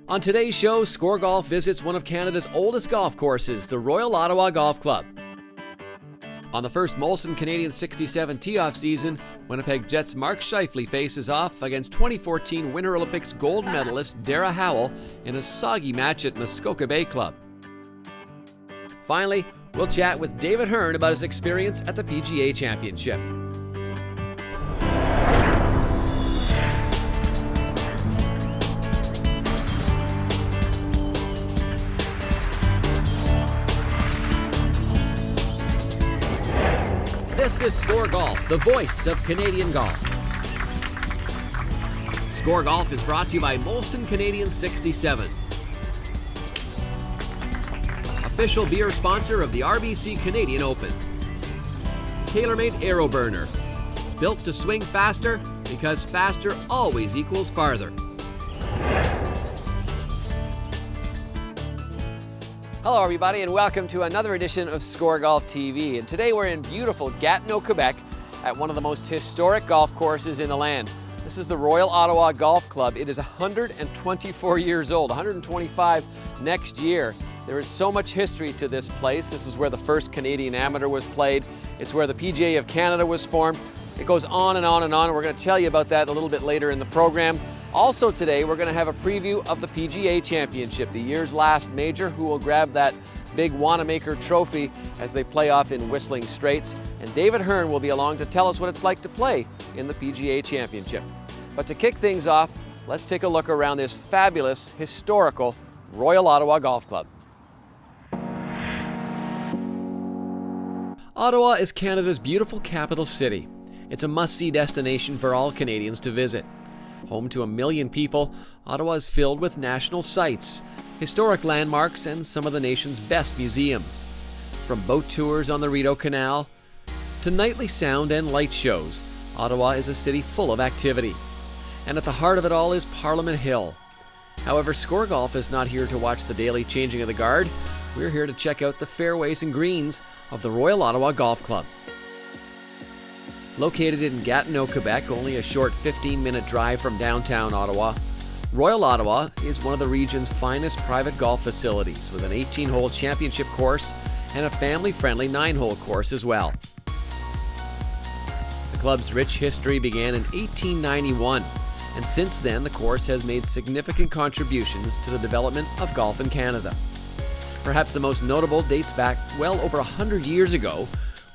On today's show, Score Golf visits one of Canada's oldest golf courses, the Royal Ottawa Golf Club. On the first Molson Canadian 67 tee-off season, Winnipeg Jets' Mark Scheifele faces off against 2014 Winter Olympics gold medalist Dara Howell in a soggy match at Muskoka Bay Club. Finally, we'll chat with David Hearn about his experience at the PGA Championship. This is Score Golf, the voice of Canadian golf. Score Golf is brought to you by Molson Canadian 67. Official beer sponsor of the RBC Canadian Open. TaylorMade AeroBurner. Built to swing faster because faster always equals farther. Hello everybody and welcome to another edition of Score Golf TV. And today we're in beautiful Gatineau, Quebec at one of the most historic golf courses in the land. This is the Royal Ottawa Golf Club. It is 124 years old, 125 next year. There is so much history to this place. This is where the first Canadian Amateur was played. It's where the PGA of Canada was formed. It goes on and on and on. We're going to tell you about that a little bit later in the program. Also today, we're going to have a preview of the PGA Championship, the year's last major, who will grab that big Wanamaker trophy as they play off in Whistling Straits. And David Hearn will be along to tell us what it's like to play in the PGA Championship. But to kick things off, let's take a look around this fabulous, historical Royal Ottawa Golf Club. Ottawa is Canada's beautiful capital city. It's a must-see destination for all Canadians to visit. Home to 1 million people, Ottawa is filled with national sites, historic landmarks, and some of the nation's best museums. From boat tours on the Rideau Canal to nightly sound and light shows, Ottawa is a city full of activity. And at the heart of it all is Parliament Hill. However, Score Golf is not here to watch the daily changing of the guard. We're here to check out the fairways and greens of the Royal Ottawa Golf Club. Located in Gatineau, Quebec, only a short 15-minute drive from downtown Ottawa, Royal Ottawa is one of the region's finest private golf facilities with an 18-hole championship course and a family-friendly 9-hole course as well. The club's rich history began in 1891, and since then the course has made significant contributions to the development of golf in Canada. Perhaps the most notable dates back well over 100 years ago,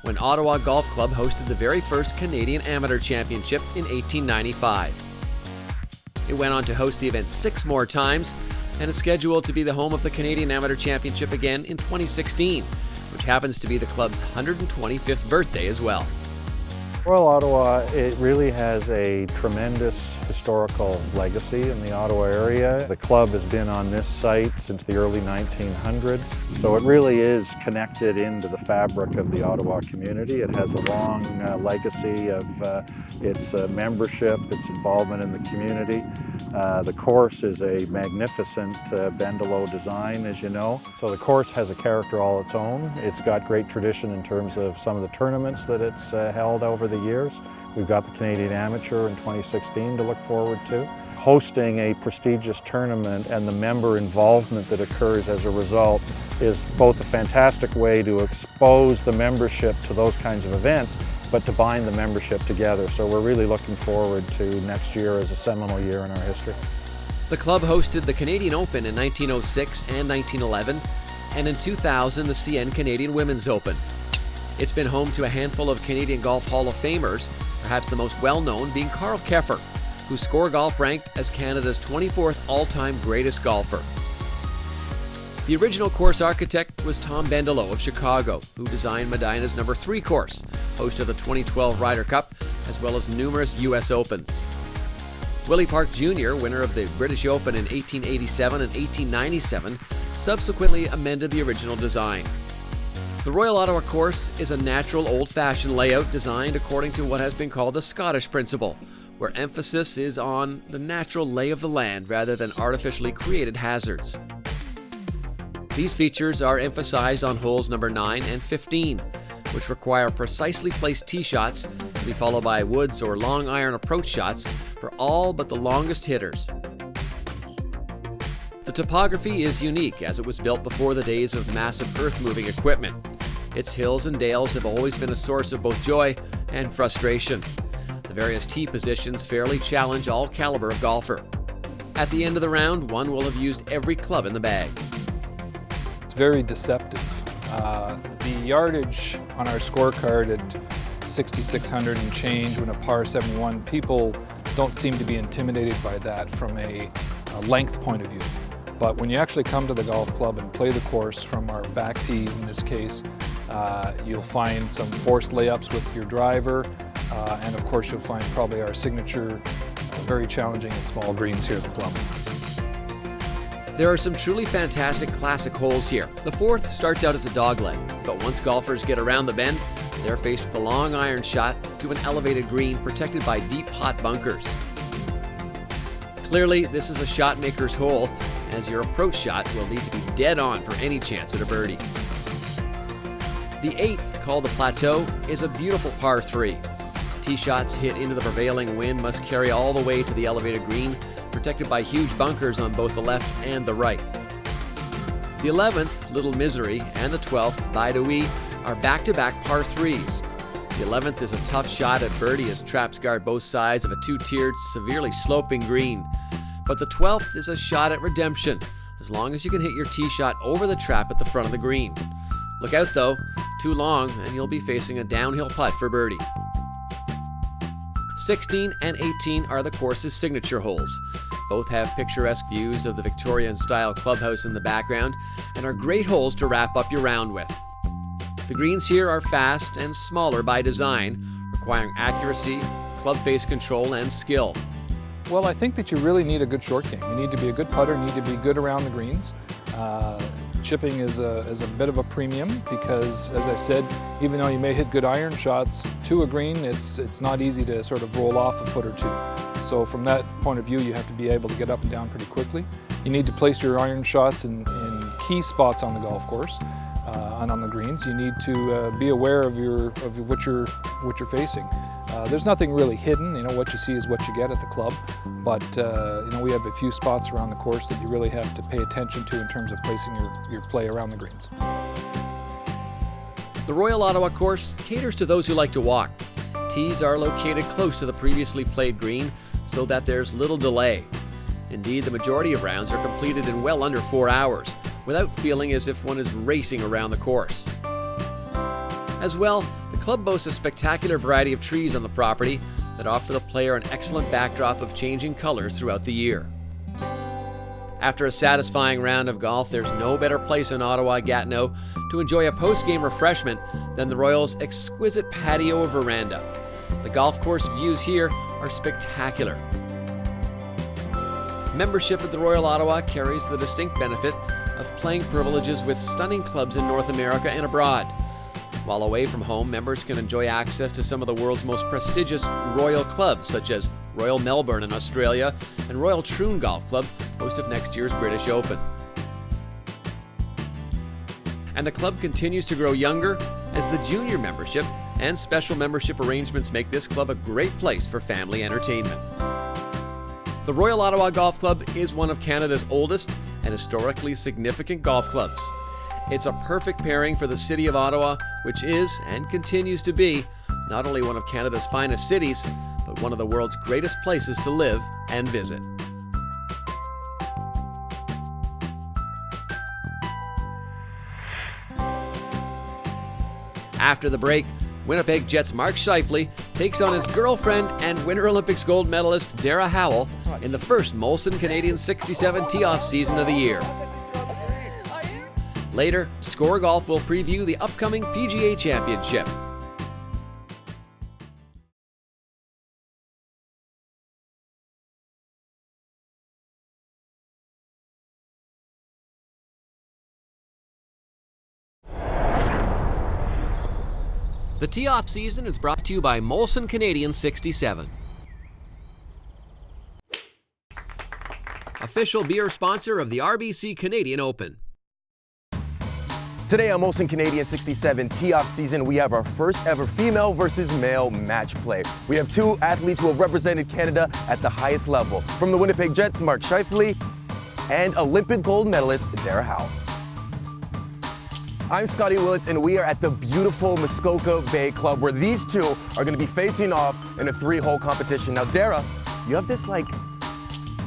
when Ottawa Golf Club hosted the very first Canadian Amateur Championship in 1895. It went on to host the event 6 more times and is scheduled to be the home of the Canadian Amateur Championship again in 2016, which happens to be the club's 125th birthday as well. Royal Ottawa, it really has a tremendous historical legacy in the Ottawa area. The club has been on this site since the early 1900s, so it really is connected into the fabric of the Ottawa community. It has a long legacy of its membership, its involvement in the community. The course is a magnificent Bendelow design, as you know. So the course has a character all its own. It's got great tradition in terms of some of the tournaments that it's held over the years. We've got the Canadian Amateur in 2016 to look forward to. Hosting a prestigious tournament and the member involvement that occurs as a result is both a fantastic way to expose the membership to those kinds of events, but to bind the membership together. So we're really looking forward to next year as a seminal year in our history. The club hosted the Canadian Open in 1906 and 1911, and in 2000 the CN Canadian Women's Open. It's been home to a handful of Canadian Golf Hall of Famers, perhaps the most well-known being Carl Keffer, who Score Golf ranked as Canada's 24th all-time greatest golfer. The original course architect was Tom Bendelow of Chicago, who designed Medina's number 3 course, host of the 2012 Ryder Cup, as well as numerous U.S. Opens. Willie Park Jr., winner of the British Open in 1887 and 1897, subsequently amended the original design. The Royal Ottawa course is a natural, old-fashioned layout designed according to what has been called the Scottish principle, where emphasis is on the natural lay of the land rather than artificially created hazards. These features are emphasized on holes number 9 and 15, which require precisely placed tee shots to be followed by woods or long iron approach shots for all but the longest hitters. The topography is unique as it was built before the days of massive earth-moving equipment. Its hills and dales have always been a source of both joy and frustration. The various tee positions fairly challenge all caliber of golfer. At the end of the round, one will have used every club in the bag. It's very deceptive. The yardage on our scorecard at 6,600 and change when a par 71, people don't seem to be intimidated by that from a length point of view. But when you actually come to the golf club and play the course from our back tees in this case, you'll find some forced layups with your driver, and of course you'll find probably our signature very challenging and small greens here at the club. There are some truly fantastic classic holes here. The fourth starts out as a dogleg, but once golfers get around the bend, they're faced with a long iron shot to an elevated green protected by deep pot bunkers. Clearly, this is a shot maker's hole, as your approach shot will need to be dead on for any chance at a birdie. The eighth, called the Plateau, is a beautiful par 3. Tee shots hit into the prevailing wind must carry all the way to the elevated green, protected by huge bunkers on both the left and the right. The 11th, Little Misery, and the 12th, Baidoui, are back-to-back par 3s. The 11th is a tough shot at birdie as traps guard both sides of a two-tiered, severely sloping green. But the 12th is a shot at redemption, as long as you can hit your tee shot over the trap at the front of the green. Look out though, too long and you'll be facing a downhill putt for birdie. 16 and 18 are the course's signature holes. Both have picturesque views of the Victorian-style clubhouse in the background and are great holes to wrap up your round with. The greens here are fast and smaller by design, requiring accuracy, club face control, and skill. Well, I think that you really need a good short game. You need to be a good putter, you need to be good around the greens. Chipping is a bit of a premium because, as I said, even though you may hit good iron shots to a green, it's not easy to sort of roll off a foot or two. So from that point of view, you have to be able to get up and down pretty quickly. You need to place your iron shots in key spots on the golf course and on the greens. You need to be aware of what you're facing. There's nothing really hidden. You know, what you see is what you get at the club. But you know, we have a few spots around the course that you really have to pay attention to in terms of placing your play around the greens. The Royal Ottawa course caters to those who like to walk. Tees are located close to the previously played green so that there's little delay. Indeed, the majority of rounds are completed in well under 4 hours, without feeling as if one is racing around the course. As well, the club boasts a spectacular variety of trees on the property that offer the player an excellent backdrop of changing colors throughout the year. After a satisfying round of golf, there's no better place in Ottawa-Gatineau to enjoy a post-game refreshment than the Royals' exquisite patio veranda. The golf course views here are spectacular. Membership at the Royal Ottawa carries the distinct benefit of playing privileges with stunning clubs in North America and abroad. While away from home, members can enjoy access to some of the world's most prestigious Royal clubs, such as Royal Melbourne in Australia and Royal Troon Golf Club, host of next year's British Open. And the club continues to grow younger as the junior membership and special membership arrangements make this club a great place for family entertainment. The Royal Ottawa Golf Club is one of Canada's oldest and historically significant golf clubs. It's a perfect pairing for the city of Ottawa, which is and continues to be not only one of Canada's finest cities, but one of the world's greatest places to live and visit. After the break, Winnipeg Jets' Mark Scheifele takes on his girlfriend and Winter Olympics gold medalist Dara Howell in the first Molson Canadian 67 tee-off season of the year. Later, Score Golf will preview the upcoming PGA Championship. The tee-off season is brought to you by Molson Canadian 67. Official beer sponsor of the RBC Canadian Open. Today on Molson Canadian 67 tee-off season, we have our first ever female versus male match play. We have two athletes who have represented Canada at the highest level. From the Winnipeg Jets, Mark Scheifele and Olympic gold medalist Dara Howe. I'm Scotty Willits, and we are at the beautiful Muskoka Bay Club where these two are going to be facing off in a 3-hole competition. Now, Dara, you have this like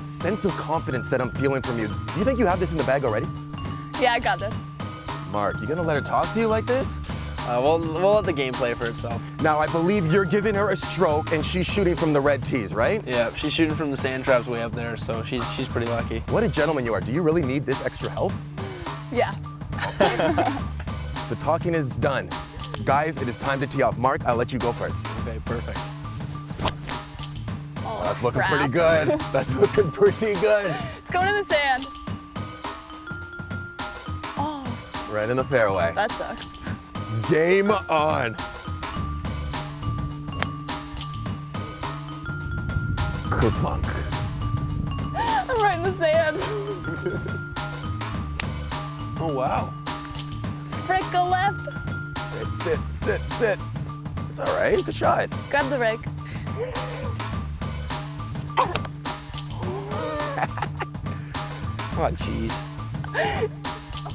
sense of confidence that I'm feeling from you. Do you think you have this in the bag already? Yeah, I got this. Mark, you gonna let her talk to you like this? We'll let the game play for itself. Now, I believe you're giving her a stroke and she's shooting from the red tees, right? Yeah, she's shooting from the sand traps way up there, so she's pretty lucky. What a gentleman you are. Do you really need this extra help? Yeah. The talking is done. Guys, it is time to tee off. Mark, I'll let you go first. Okay, perfect. Oh, That's looking crap. pretty good. That's looking pretty good. It's going in the sand. Oh, Right in the fairway. that sucks. Game on. Kerplunk. I'm right in the sand. Oh, wow. Frick, go left. Sit. It's all right. Good shot. Grab the rake. Oh, jeez.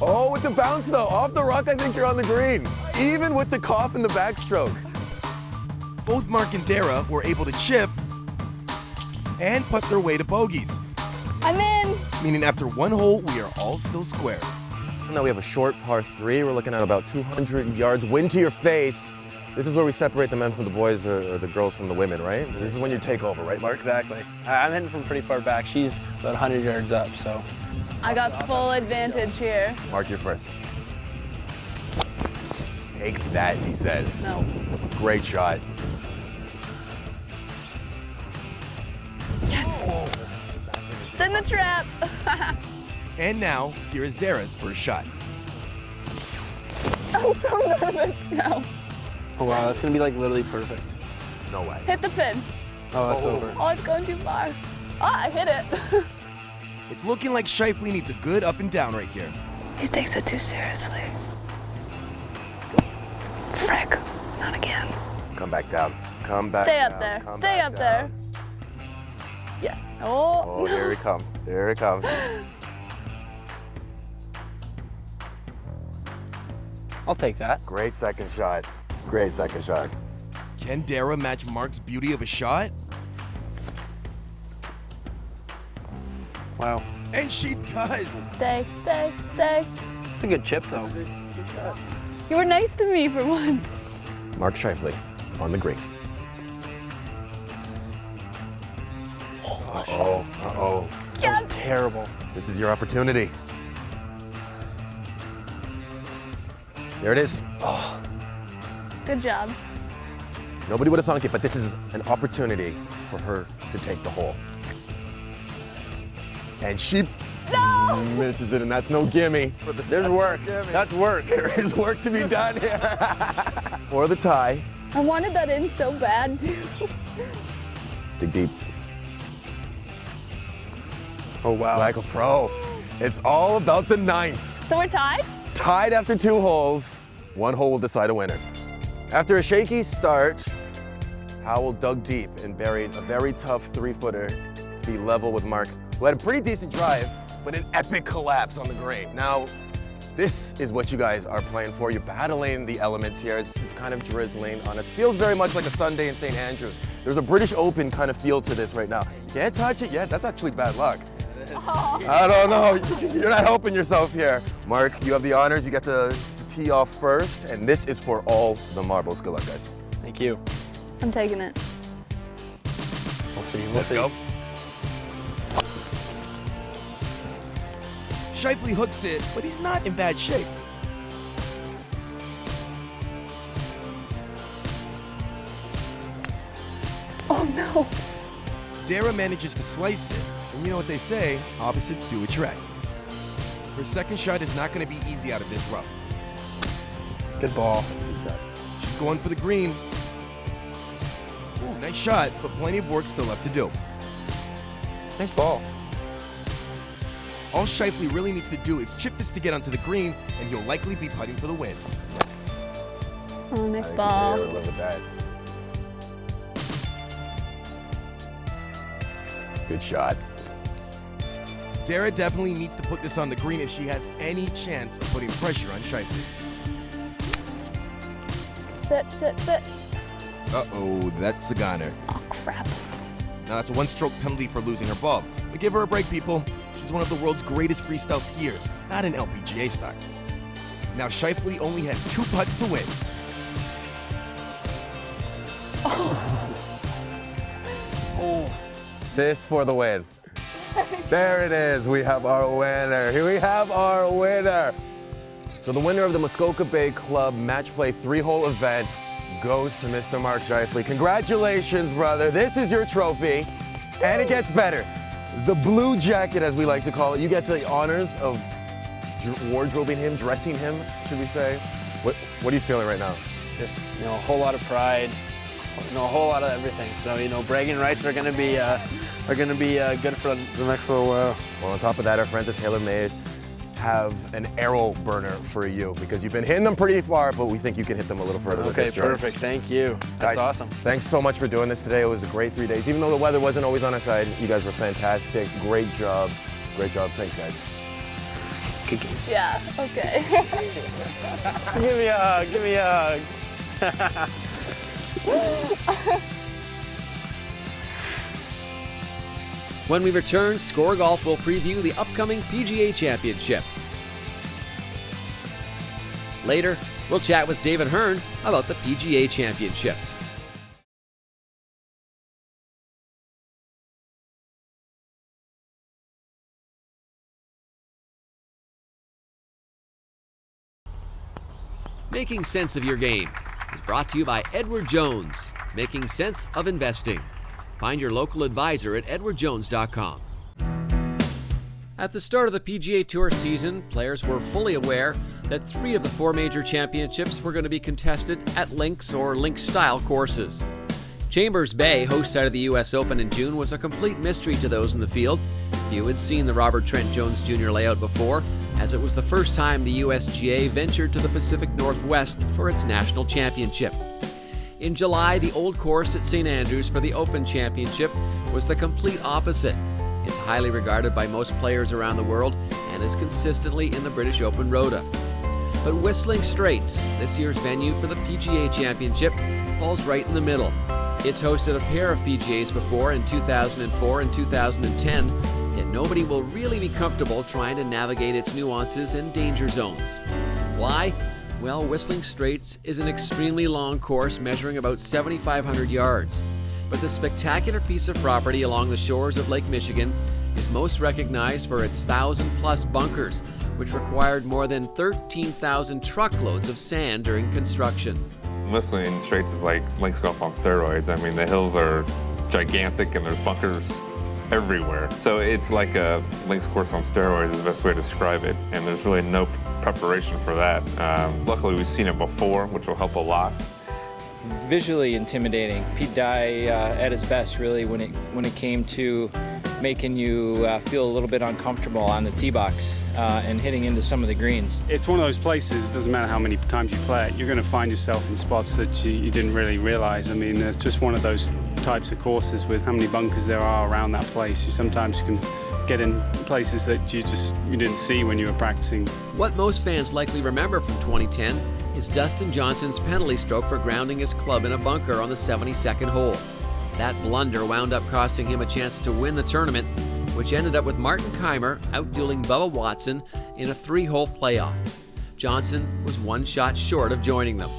Oh, with the bounce though. Off the rock, I think you're on the green. Even with the cough in the backstroke. Both Mark and Dara were able to chip and putt their way to bogeys, I'm in. meaning after one hole, we are all still square. Now we have a short par 3. We're looking at about 200 yards. Wind to your face. This is where we separate the men from the boys or the girls from the women, right? This is when you take over, right, Mark? Exactly. I'm hitting from pretty far back. She's about 100 yards up, so. I got full advantage here. Mark, you're first. Take that, he says. No. Great shot. Yes. It's in the trap. And now, here is Dara's first shot. I'm so nervous now. Oh, wow, that's gonna be like literally perfect. No way. Hit the pin. Oh, that's over. Oh, it's going too far. Ah, I hit it. It's looking like Shifley needs a good up and down right here. He takes it too seriously. Frick, not again. Come back down. Come back Stay down. up there. Come Stay back up there. down. Yeah. Oh, Oh, here he comes. Here he comes. I'll take that. Great second shot. Great second shot. Can Dara match Mark's beauty of a shot? Wow. And she does. Stay. It's a good chip, though. You were nice to me for once. Mark Shifley on the green. Uh-oh. Yes. Terrible. This is your opportunity. There it is. Good job. Nobody would have thunk it, but this is an opportunity for her to take the hole. And she misses it, and that's no gimme. There's work. That's work. There is work to be done here. For the tie. I wanted that in so bad, too. Dig deep. Oh, wow. Like a pro. It's all about the ninth. So we're tied? Tied after 2 holes. 1 hole will decide a winner. After a shaky start, Howell dug deep and buried a very tough 3-footer to be level with Mark, who had a pretty decent drive, but an epic collapse on the green. Now, this is what you guys are playing for. You're battling the elements here. It's kind of drizzling on us. Feels very much like a Sunday in St. Andrews. There's a British Open kind of feel to this right now. Can't touch it yet. That's actually bad luck. I don't know. You're not helping yourself here. Mark, you have the honors. You get to tee off first, and this is for all the marbles. Good luck, guys. Thank you. I'm taking it. We'll see. Let's go. Shifley hooks it, but he's not in bad shape. Oh, no. Dara manages to slice it, and you know what they say, opposites do attract. Her second shot is not going to be easy out of this rough. Good ball. She's going for the green. Ooh, nice shot, but plenty of work still left to do. Nice ball. All Shifley really needs to do is chip this to get onto the green, and he'll likely be putting for the win. Oh, nice ball. Look at that. Good shot. Dara definitely needs to put this on the green if she has any chance of putting pressure on Shifley. Sit, sit, sit. Uh-oh, that's a goner. Oh, crap. Now that's a one-stroke penalty for losing her ball. But give her a break, people. She's one of the world's greatest freestyle skiers, not an LPGA star. Now Shifley only has 2 putts to win. This for the win. There it is. We have our winner. Here we have our winner. So the winner of the Muskoka Bay Club Match Play 3-hole event goes to Mr. Mark Shifley. Congratulations, brother. This is your trophy. And it gets better. The blue jacket, as we like to call it, you get the honors of wardrobing him, dressing him, should we say. What are you feeling right now? Just, a whole lot of pride, a whole lot of everything. So, bragging rights are gonna be good for the next little while. Well, on top of that, our friends at TaylorMade have an arrow burner for you because you've been hitting them pretty far, but we think you can hit them a little further with Okay, this joint. perfect. Thank you. That's Guys, awesome. Thanks so much for doing this today. It was a great 3 days. Even though the weather wasn't always on our side, you guys were fantastic. Great job. Great job. Thanks, guys. Yeah, okay. Give me a hug. When we return, Score Golf will preview the upcoming PGA Championship. Later, we'll chat with David Hearn about the PGA Championship. Making Sense of Your Game is brought to you by Edward Jones, making sense of investing. Find your local advisor at edwardjones.com. At the start of the PGA Tour season, players were fully aware that 3 of the 4 major championships were going to be contested at links or link-style courses. Chambers Bay, host site of the U.S. Open in June, was a complete mystery to those in the field. Few had seen the Robert Trent Jones Jr. layout before, as it was the first time the USGA ventured to the Pacific Northwest for its national championship. In July, the old course at St. Andrews for the Open Championship was the complete opposite. It's highly regarded by most players around the world and is consistently in the British Open Rota. But Whistling Straits, this year's venue for the PGA Championship, falls right in the middle. It's hosted a pair of PGAs before in 2004 and 2010, yet nobody will really be comfortable trying to navigate its nuances and danger zones. Why? Well, Whistling Straits is an extremely long course measuring about 7,500 yards. But the spectacular piece of property along the shores of Lake Michigan is most recognized for its 1,000-plus bunkers, which required more than 13,000 truckloads of sand during construction. Whistling Straits is like links golf on steroids. I mean, the hills are gigantic and there's bunkers everywhere. So it's like a links course on steroids is the best way to describe it. And there's really no preparation for that. Luckily, we've seen it before, which will help a lot. Visually intimidating. Pete Dye at his best, really, when it came to making you feel a little bit uncomfortable on the tee box and hitting into some of the greens. It's one of those places, it doesn't matter how many times you play it, you're going to find yourself in spots that you didn't really realize. I mean, it's just one of those types of courses with how many bunkers there are around that place. You sometimes can get in places that you didn't see when you were practicing. What most fans likely remember from 2010 is Dustin Johnson's penalty stroke for grounding his club in a bunker on the 72nd hole. That blunder wound up costing him a chance to win the tournament, which ended up with Martin Keimer outdueling Bubba Watson in a 3-hole playoff. Johnson was 1 shot short of joining them.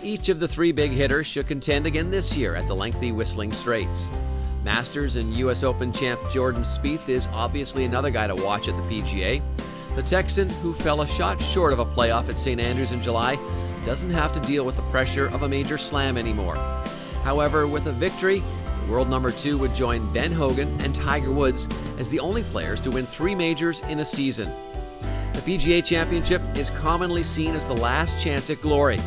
Each of the 3 big hitters should contend again this year at the lengthy Whistling Straits. Masters and U.S. Open champ Jordan Spieth is obviously another guy to watch at the PGA. The Texan, who fell a shot short of a playoff at St. Andrews in July, doesn't have to deal with the pressure of a major slam anymore. However, with a victory, the world number 2 would join Ben Hogan and Tiger Woods as the only players to win 3 majors in a season. The PGA Championship is commonly seen as the last chance at glory.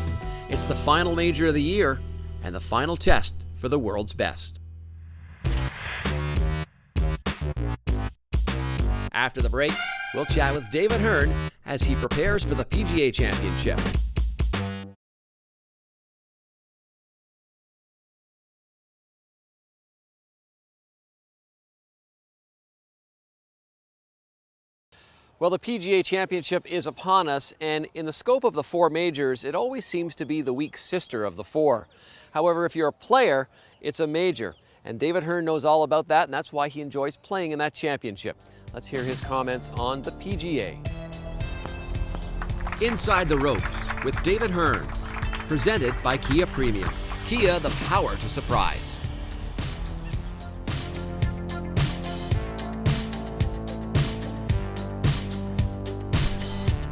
It's the final major of the year and the final test for the world's best. After the break, we'll chat with David Hearn as he prepares for the PGA Championship. Well, the PGA Championship is upon us, and in the scope of the 4 majors, it always seems to be the weak sister of the 4. However, if you're a player, it's a major. And David Hearn knows all about that, and that's why he enjoys playing in that championship. Let's hear his comments on the PGA. Inside the Ropes with David Hearn, presented by Kia Premium. Kia, the power to surprise.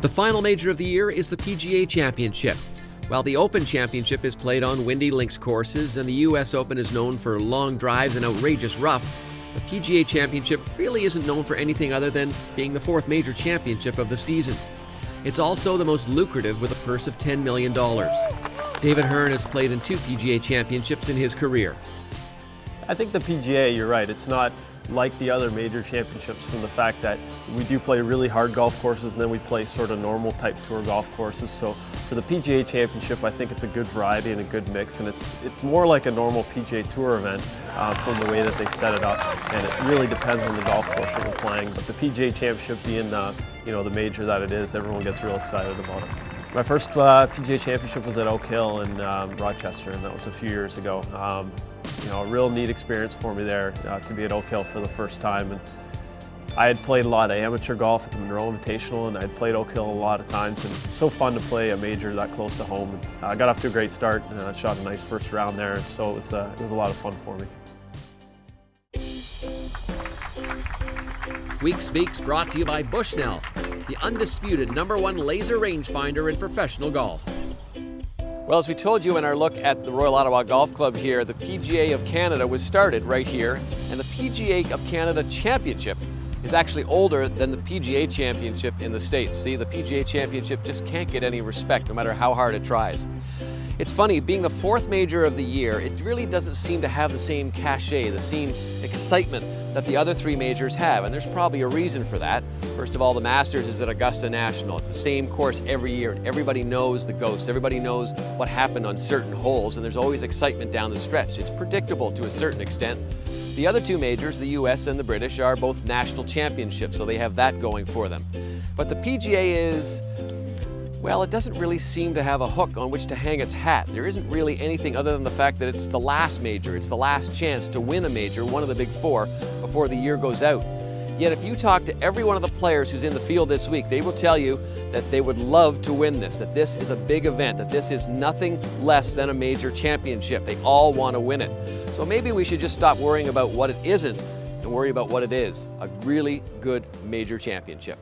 The final major of the year is the PGA Championship. While the Open Championship is played on windy links courses and the US Open is known for long drives and outrageous rough, the PGA Championship really isn't known for anything other than being the 4th major championship of the season. It's also the most lucrative with a purse of $10 million. David Hearn has played in 2 PGA Championships in his career. I think the PGA, you're right, it's not like the other major championships from the fact that we do play really hard golf courses and then we play sort of normal type tour golf courses. So for the PGA Championship, I think it's a good variety and a good mix, and it's more like a normal PGA Tour event from the way that they set it up, and it really depends on the golf course that we're playing. But the PGA Championship being the major that it is, everyone gets real excited about it. My first PGA Championship was at Oak Hill in Rochester, and that was a few years ago. A real neat experience for me there to be at Oak Hill for the first time. And I had played a lot of amateur golf at the Monroe Invitational, and I'd played Oak Hill a lot of times, and it's so fun to play a major that close to home. And I got off to a great start, and I shot a nice first round there, so it was a lot of fun for me. Week Speaks brought to you by Bushnell, the undisputed #1 laser rangefinder in professional golf. Well, as we told you in our look at the Royal Ottawa Golf Club here, the PGA of Canada was started right here, and the PGA of Canada Championship is actually older than the PGA Championship in the States. See, the PGA Championship just can't get any respect no matter how hard it tries. It's funny, being the 4th major of the year, it really doesn't seem to have the same cachet, the same excitement that the other 3 majors have, and there's probably a reason for that. First of all, the Masters is at Augusta National. It's the same course every year, and everybody knows the ghosts. Everybody knows what happened on certain holes, and there's always excitement down the stretch. It's predictable to a certain extent. The other 2 majors, the US and the British, are both national championships, so they have that going for them. But the PGA is, well, it doesn't really seem to have a hook on which to hang its hat. There isn't really anything other than the fact that it's the last major. It's the last chance to win a major, one of the big 4, before the year goes out. Yet if you talk to every one of the players who's in the field this week, they will tell you that they would love to win this, that this is a big event, that this is nothing less than a major championship. They all want to win it. So maybe we should just stop worrying about what it isn't and worry about what it is, a really good major championship.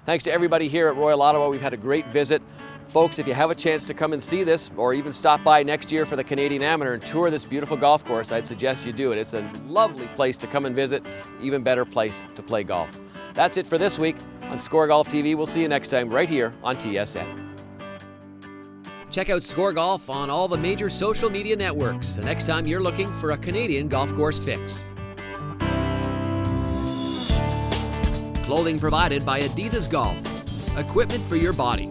Thanks to everybody here at Royal Ottawa. We've had a great visit. Folks, if you have a chance to come and see this, or even stop by next year for the Canadian Amateur and tour this beautiful golf course, I'd suggest you do it. It's a lovely place to come and visit, even better place to play golf. That's it for this week on Score Golf TV. We'll see you next time right here on TSN. Check out Score Golf on all the major social media networks the next time you're looking for a Canadian golf course fix. Clothing provided by Adidas Golf. Equipment for your body.